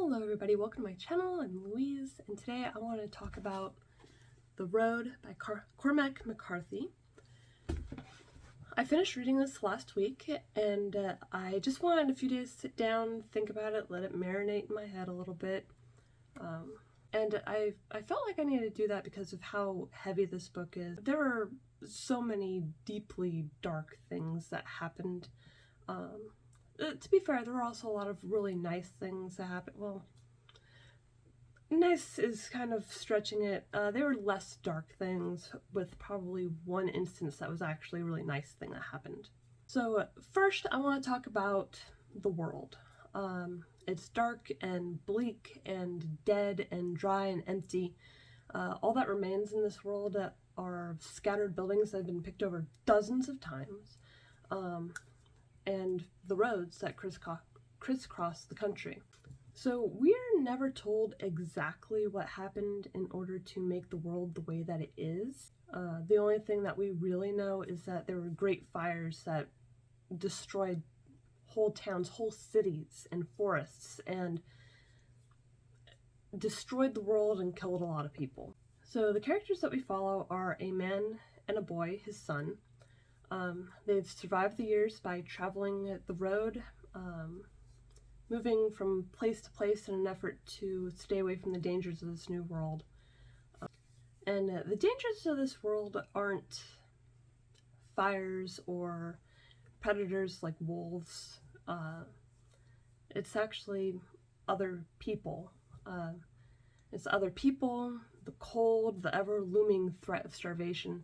Hello everybody, welcome to my channel. I'm Louise, and today I want to talk about The Road by Cormac McCarthy. I finished reading this last week, and I just wanted a few days to sit down, think about it, let it marinate in my head a little bit. And I felt like I needed to do that because of how heavy this book is. There were so many deeply dark things that happened. To be fair, there were also a lot of really nice things that happened. Well, nice is kind of stretching it. They were less dark things, with probably one instance that was actually a really nice thing that happened. So first, I want to talk about the world. It's dark and bleak and dead and dry and empty. All that remains in this world are scattered buildings that have been picked over dozens of times. And the roads that crisscross the country. So we're never told exactly what happened in order to make the world the way that it is. The only thing that we really know is that there were great fires that destroyed whole towns, whole cities, and forests, and destroyed the world and killed a lot of people. So the characters that we follow are a man and a boy, his son. They've survived the years by traveling the road, moving from place to place in an effort to stay away from the dangers of this new world. And the dangers of this world aren't fires or predators like wolves. It's actually other people. It's other people, the cold, the ever-looming threat of starvation.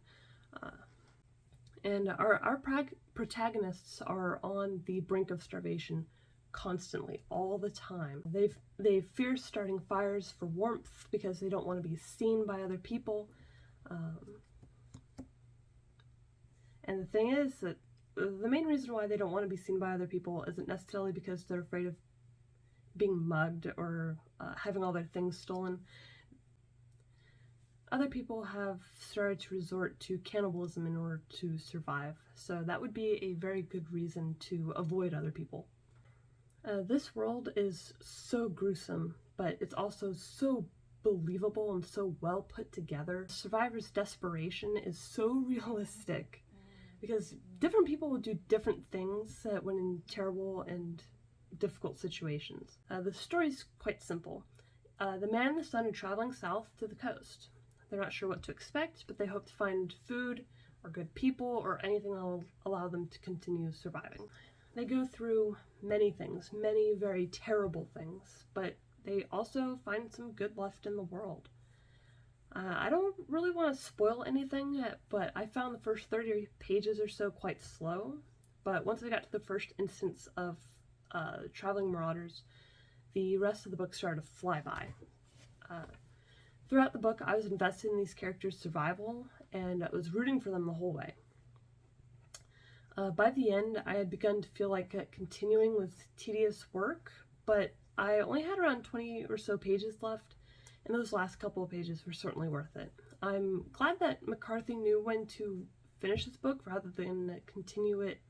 And our protagonists are on the brink of starvation constantly, all the time. They fear starting fires for warmth because they don't want to be seen by other people. And the thing is that the main reason why they don't want to be seen by other people isn't necessarily because they're afraid of being mugged or having all their things stolen. Other people have started to resort to cannibalism in order to survive, so that would be a very good reason to avoid other people. This world is so gruesome, but it's also so believable and so well put together. Survivors' desperation is so realistic, because different people will do different things when in terrible and difficult situations. The story's quite simple. The man and the son are traveling south to the coast. They're not sure what to expect, but they hope to find food or good people or anything that will allow them to continue surviving. They go through many things, many very terrible things, but they also find some good left in the world. I don't really want to spoil anything, but I found the first 30 pages or so quite slow. But once I got to the first instance of traveling marauders, the rest of the book started to fly by. Throughout the book, I was invested in these characters' survival, and I was rooting for them the whole way. By the end, I had begun to feel like continuing was tedious work, but I only had around 20 or so pages left, and those last couple of pages were certainly worth it. I'm glad that McCarthy knew when to finish this book rather than continue it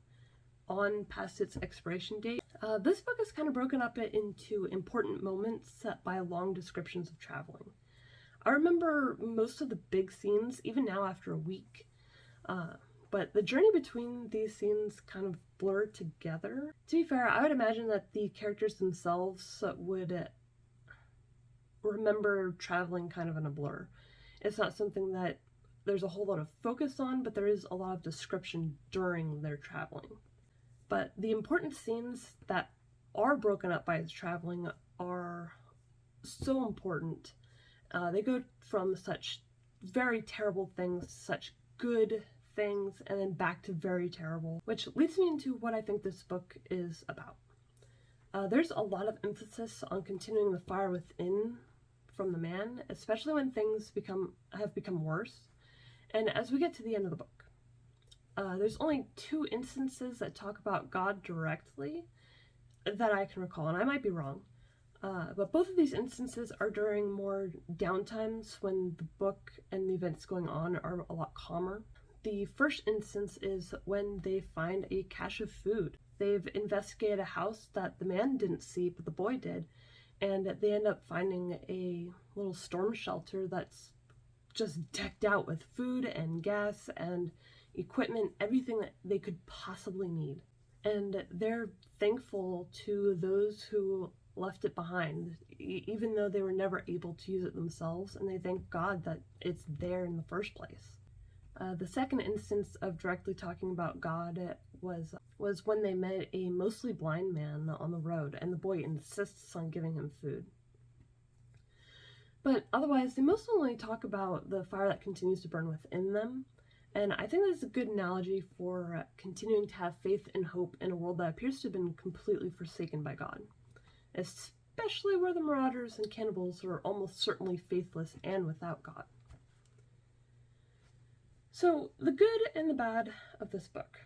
on past its expiration date. This book is kind of broken up into important moments set by long descriptions of traveling. I remember most of the big scenes, even now after a week, but the journey between these scenes kind of blur together. To be fair, I would imagine that the characters themselves would remember traveling kind of in a blur. It's not something that there's a whole lot of focus on, but there is a lot of description during their traveling. But the important scenes that are broken up by traveling are so important. They go from such very terrible things to such good things, and then back to very terrible, which leads me into what I think this book is about. There's a lot of emphasis on continuing the fire within from the man, especially when things have become worse. And as we get to the end of the book, there's only 2 instances that talk about God directly that I can recall, and I might be wrong. But both of these instances are during more downtimes when the book and the events going on are a lot calmer. The first instance is when they find a cache of food. They've investigated a house that the man didn't see, but the boy did, and they end up finding a little storm shelter that's just decked out with food and gas and equipment, everything that they could possibly need. And they're thankful to those who left it behind, even though they were never able to use it themselves, and they thank God that it's there in the first place. The second instance of directly talking about God was when they met a mostly blind man on the road, and the boy insists on giving him food. But otherwise, they mostly talk about the fire that continues to burn within them, and I think that's a good analogy for continuing to have faith and hope in a world that appears to have been completely forsaken by God, especially where the marauders and cannibals are almost certainly faithless and without God. So, the good and the bad of this book.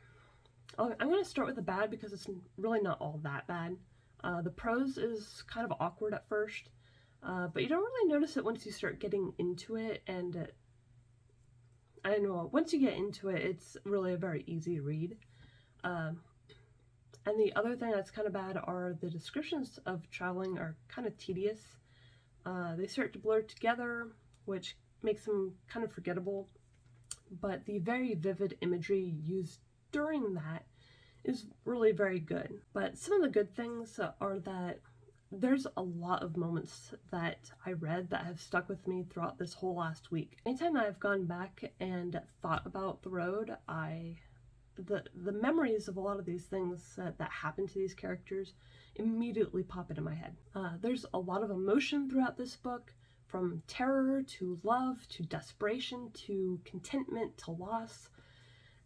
I'm going to start with the bad because it's really not all that bad. The prose is kind of awkward at first, but you don't really notice it once you start getting into it, and I don't know, once you get into it, it's really a very easy read. And the other thing that's kind of bad are the descriptions of traveling are kind of tedious. They start to blur together, which makes them kind of forgettable. But the very vivid imagery used during that is really very good. But some of the good things are that there's a lot of moments that I read that have stuck with me throughout this whole last week. Anytime I've gone back and thought about the road, the memories of a lot of these things that happen to these characters immediately pop into my head. There's a lot of emotion throughout this book, from terror to love to desperation to contentment to loss.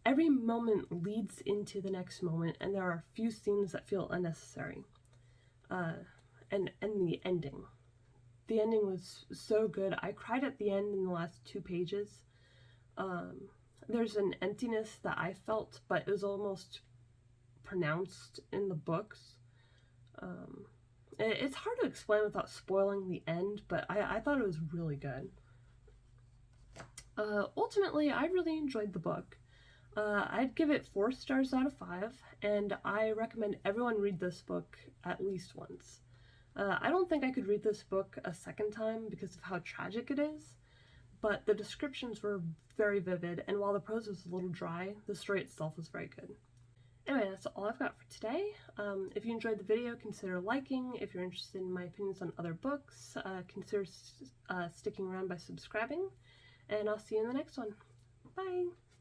Every moment leads into the next moment, and there are a few scenes that feel unnecessary. And the ending. The ending was so good. I cried at the end in the last 2 pages. There's an emptiness that I felt, but it was almost pronounced in the books. It's hard to explain without spoiling the end, but I thought it was really good. Ultimately, I really enjoyed the book. I'd give it 4 stars out of 5, and I recommend everyone read this book at least once. I don't think I could read this book a second time because of how tragic it is, but the descriptions were very vivid, and while the prose was a little dry, the story itself was very good. Anyway, that's all I've got for today. If you enjoyed the video, consider liking. If you're interested in my opinions on other books, consider sticking around by subscribing, and I'll see you in the next one. Bye!